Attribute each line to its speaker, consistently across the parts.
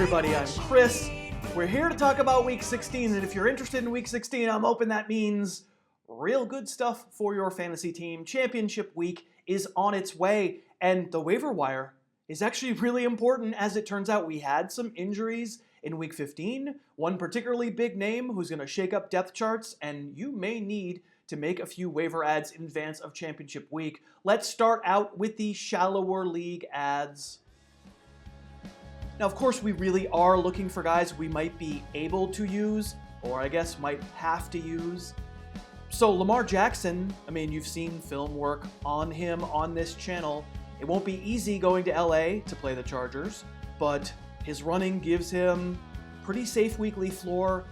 Speaker 1: everybody, I'm Chris. We're here to talk about Week 16, and if you're interested in Week 16, I'm hoping that means real good stuff for your fantasy team. Championship Week is on its way, and the waiver wire is actually really important. As it turns out, we had some injuries in Week 15, one particularly big name who's going to shake up depth charts, and you may need to make a few waiver ads in advance of Championship Week. Let's start out with the shallower league ads. Now, of course, we really are looking for guys we might be able to use, or I guess might have to use. So Lamar Jackson, I mean, you've seen film work on him on this channel. It won't be easy going to LA to play the Chargers, but his running gives him pretty safe weekly floor.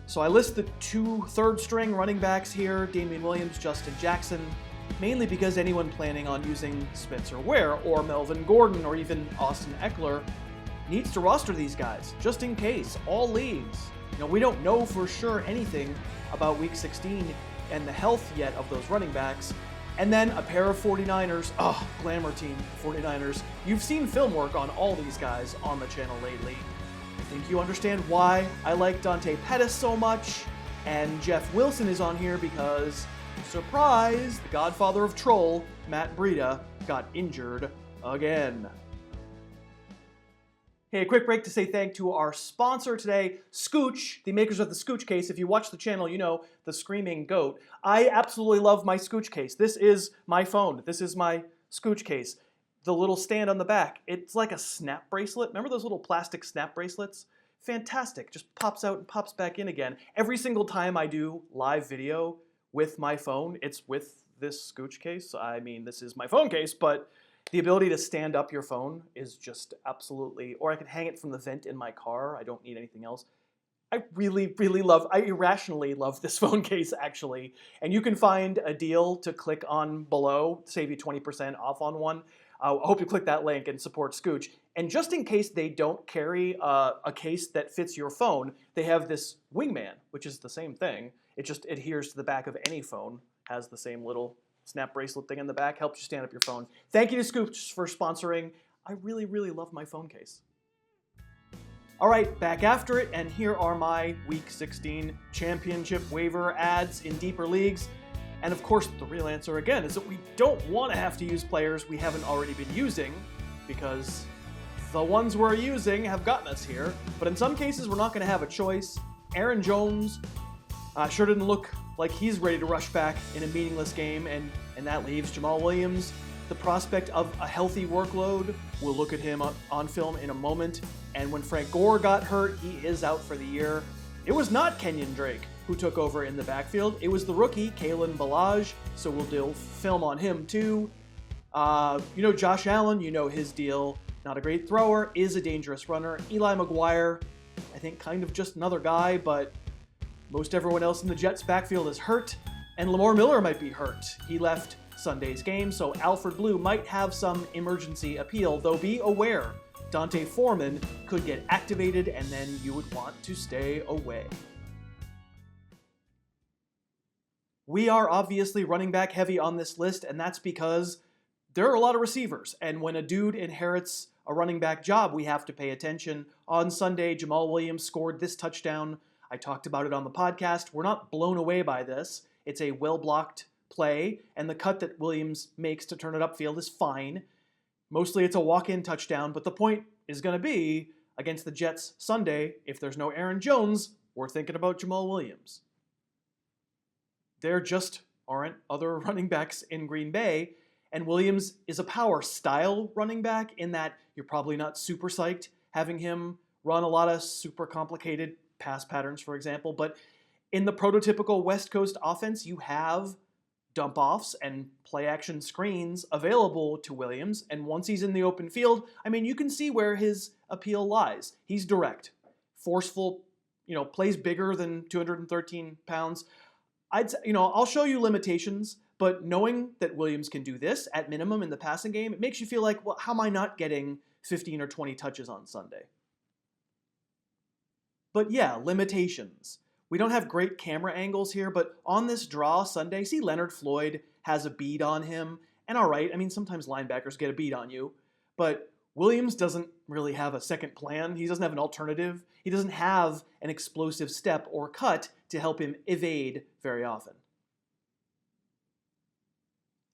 Speaker 1: So I list the two third-string running backs here, Damian Williams, Justin Jackson, mainly because anyone planning on using Spencer Ware or Melvin Gordon or even Austin Eckler needs to roster these guys, just in case, all leagues. You know, we don't know for sure anything about Week 16 and the health yet of those running backs. And then a pair of 49ers, glamour team 49ers. You've seen film work on all these guys on the channel lately. I think you understand why I like Dante Pettis so much, and Jeff Wilson is on here because, surprise, the godfather of troll, Matt Breida, got injured again. Hey, a quick break to say thank to our sponsor today, Scooch, the makers of the Scooch case. If you watch the channel, you know the Screaming Goat. I absolutely love my Scooch case. This is my phone. This is my Scooch case. The little stand on the back, it's like a snap bracelet. Remember those little plastic snap bracelets? Fantastic. Just pops out and pops back in again. Every single time I do live video with my phone, it's with this Scooch case. I mean, this is my phone case, but the ability to stand up your phone is just absolutely, or I could hang it from the vent in my car. I don't need anything else. I irrationally love this phone case, actually. And you can find a deal to click on below, save you 20% off on one. I hope you click that link and support Scooch. And just in case they don't carry a case that fits your phone, they have this Wingman, which is the same thing. It just adheres to the back of any phone, has the same little snap bracelet thing in the back, helps you stand up your phone. Thank you to Scooch for sponsoring. I really, really love my phone case. All right, back after it, and here are my Week 16 championship waiver ads in deeper leagues. And of course, the real answer again is that we don't want to have to use players we haven't already been using, because the ones we're using have gotten us here. But in some cases, we're not going to have a choice. Aaron Jones sure didn't look like he's ready to rush back in a meaningless game, and that leaves Jamal Williams the prospect of a healthy workload. We'll look at him on film in a moment. And when Frank Gore got hurt, he is out for the year. It was not Kenyon Drake who took over in the backfield. It was the rookie, Kalen Ballage, so we'll do film on him too. You know Josh Allen, you know his deal. Not a great thrower, is a dangerous runner. Eli McGuire, I think kind of just another guy, but most everyone else in the Jets' backfield is hurt, and Lamar Miller might be hurt. He left Sunday's game, so Alfred Blue might have some emergency appeal, though be aware, Dante Foreman could get activated, and then you would want to stay away. We are obviously running back heavy on this list, and that's because there are a lot of receivers, and when a dude inherits a running back job, we have to pay attention. On Sunday, Jamal Williams scored this touchdown. I talked about it on the podcast. We're not blown away by this. It's a well-blocked play, and the cut that Williams makes to turn it upfield is fine. Mostly it's a walk-in touchdown, but the point is going to be, against the Jets Sunday, if there's no Aaron Jones, we're thinking about Jamal Williams. There just aren't other running backs in Green Bay, and Williams is a power-style running back in that you're probably not super psyched having him run a lot of super complicated pass patterns, for example, but in the prototypical West Coast offense, you have dump-offs and play-action screens available to Williams, and once he's in the open field, I mean, you can see where his appeal lies. He's direct, forceful, plays bigger than 213 pounds. I'll show you limitations, but knowing that Williams can do this at minimum in the passing game, it makes you feel like, well, how am I not getting 15 or 20 touches on Sunday? But yeah, limitations. We don't have great camera angles here, but on this draw Sunday, see Leonard Floyd has a bead on him. And all right, I mean, sometimes linebackers get a bead on you, but Williams doesn't really have a second plan. He doesn't have an alternative. He doesn't have an explosive step or cut to help him evade very often.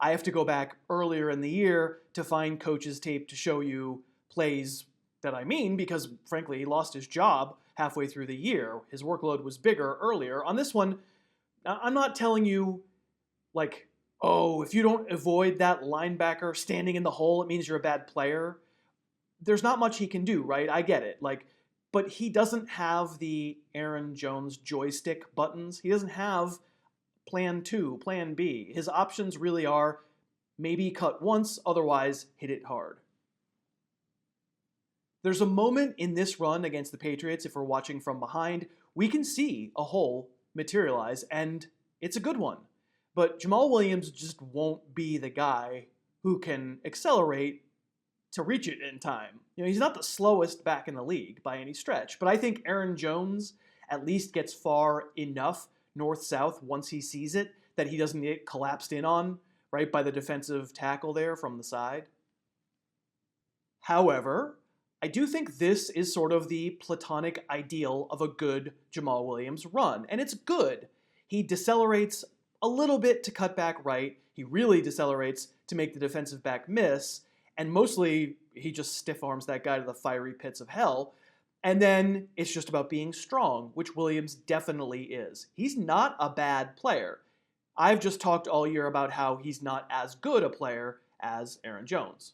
Speaker 1: I have to go back earlier in the year to find coach's tape to show you plays that I mean, because frankly, he lost his job halfway through the year. His workload was bigger earlier. On this one, I'm not telling you, like, oh, if you don't avoid that linebacker standing in the hole, it means you're a bad player. There's not much he can do, right? I get it. But he doesn't have the Aaron Jones joystick buttons. He doesn't have plan 2, plan B. His options really are maybe cut once, otherwise hit it hard. There's a moment in this run against the Patriots, if we're watching from behind, we can see a hole materialize, and it's a good one. But Jamal Williams just won't be the guy who can accelerate to reach it in time. He's not the slowest back in the league by any stretch, but I think Aaron Jones at least gets far enough north-south once he sees it that he doesn't get collapsed in on, right, by the defensive tackle there from the side. However, I do think this is sort of the platonic ideal of a good Jamal Williams run, and it's good. He decelerates a little bit to cut back right. He really decelerates to make the defensive back miss, and mostly he just stiff arms that guy to the fiery pits of hell. And then it's just about being strong, which Williams definitely is. He's not a bad player. I've just talked all year about how he's not as good a player as Aaron Jones.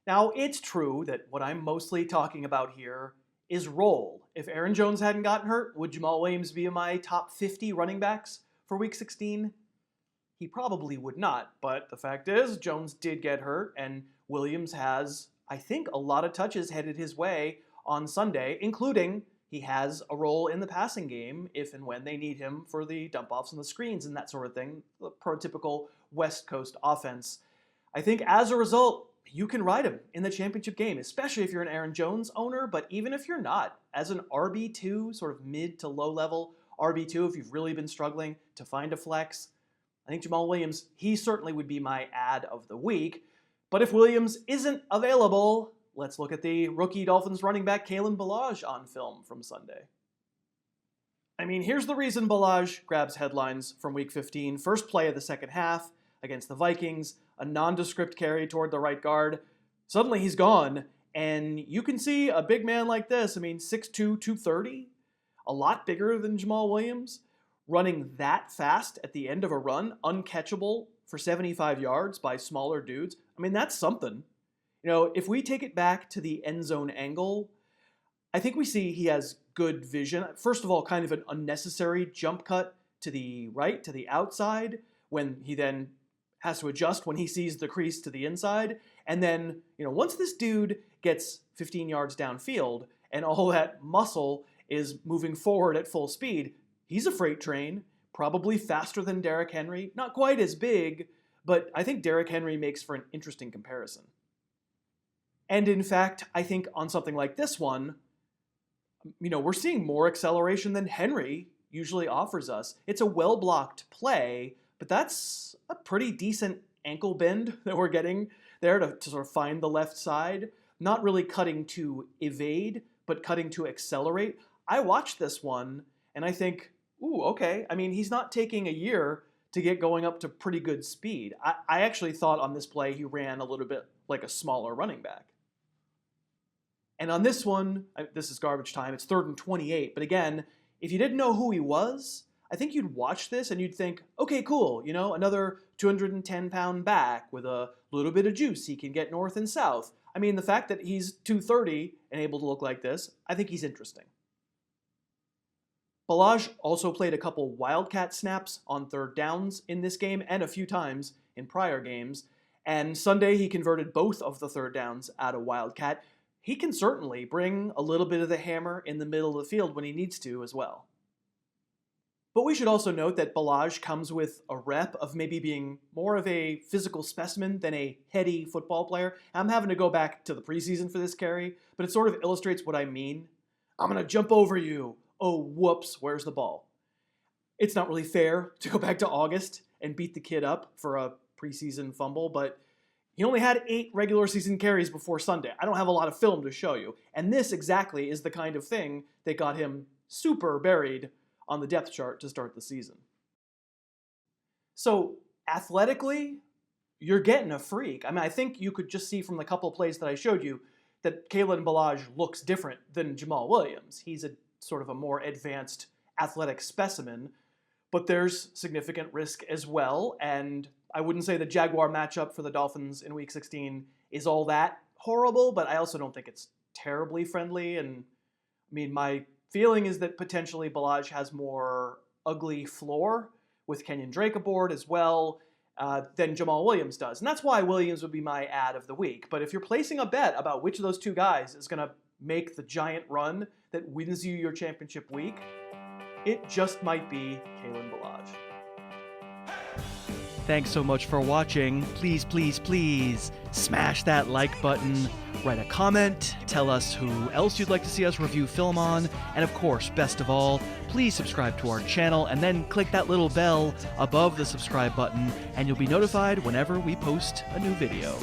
Speaker 1: Now, it's true that what I'm mostly talking about here is role. If Aaron Jones hadn't gotten hurt, would Jamal Williams be in my top 50 running backs for Week 16? He probably would not, but the fact is, Jones did get hurt, and Williams has, I think, a lot of touches headed his way on Sunday, including he has a role in the passing game if and when they need him for the dump-offs and the screens and that sort of thing, the prototypical West Coast offense. I think as a result, you can ride him in the championship game, especially if you're an Aaron Jones owner, but even if you're not, as an RB2, sort of mid to low level RB2, if you've really been struggling to find a flex, I think Jamal Williams, he certainly would be my ad of the week. But if Williams isn't available, let's look at the rookie Dolphins running back Kalen Ballage on film from Sunday. I mean, here's the reason Ballage grabs headlines from Week 15. First play of the second half against the Vikings, a nondescript carry toward the right guard. Suddenly he's gone, and you can see a big man like this, 6'2", 230, a lot bigger than Jamal Williams, running that fast at the end of a run, uncatchable for 75 yards by smaller dudes. That's something. If we take it back to the end zone angle, I think we see he has good vision. First of all, kind of an unnecessary jump cut to the right, to the outside, when he then has to adjust when he sees the crease to the inside. And then, once this dude gets 15 yards downfield and all that muscle is moving forward at full speed, he's a freight train, probably faster than Derrick Henry. Not quite as big, but I think Derrick Henry makes for an interesting comparison. And in fact, I think on something like this one, we're seeing more acceleration than Henry usually offers us. It's a well-blocked play, but that's a pretty decent ankle bend that we're getting there to sort of find the left side. Not really cutting to evade, but cutting to accelerate. I watched this one, and I think, ooh, okay. He's not taking a year to get going up to pretty good speed. I actually thought on this play he ran a little bit like a smaller running back. And on this one, this is garbage time, it's 3rd and 28. But again, if you didn't know who he was, I think you'd watch this and you'd think, okay, cool, another 210-pound back with a little bit of juice. He can get north and south. The fact that he's 230 and able to look like this, I think he's interesting. Ballage also played a couple wildcat snaps on 3rd downs in this game and a few times in prior games. And Sunday he converted both of the 3rd downs out of wildcat. He can certainly bring a little bit of the hammer in the middle of the field when he needs to as well. But we should also note that Ballage comes with a rep of maybe being more of a physical specimen than a heady football player. I'm having to go back to the preseason for this carry, but it sort of illustrates what I mean. I'm going to jump over you. Oh, whoops, where's the ball? It's not really fair to go back to August and beat the kid up for a preseason fumble, but He only had 8 regular season carries before Sunday. I don't have a lot of film to show you. And this exactly is the kind of thing that got him super buried on the depth chart to start the season. So athletically, you're getting a freak. I mean, I think you could just see from the couple plays that I showed you that Kalen Ballage looks different than Jamal Williams. He's a sort of a more advanced athletic specimen, but there's significant risk as well. And I wouldn't say the Jaguar matchup for the Dolphins in Week 16 is all that horrible, but I also don't think it's terribly friendly. And I mean, my feeling is that potentially Ballage has more ugly floor with Kenyon Drake aboard as well than Jamal Williams does. And that's why Williams would be my ad of the week. But if you're placing a bet about which of those two guys is going to make the giant run that wins you your championship week, it just might be Kalen Ballage. Thanks so much for watching. Please, please, please smash that like button, write a comment, tell us who else you'd like to see us review film on, and of course, best of all, please subscribe to our channel and then click that little bell above the subscribe button and you'll be notified whenever we post a new video.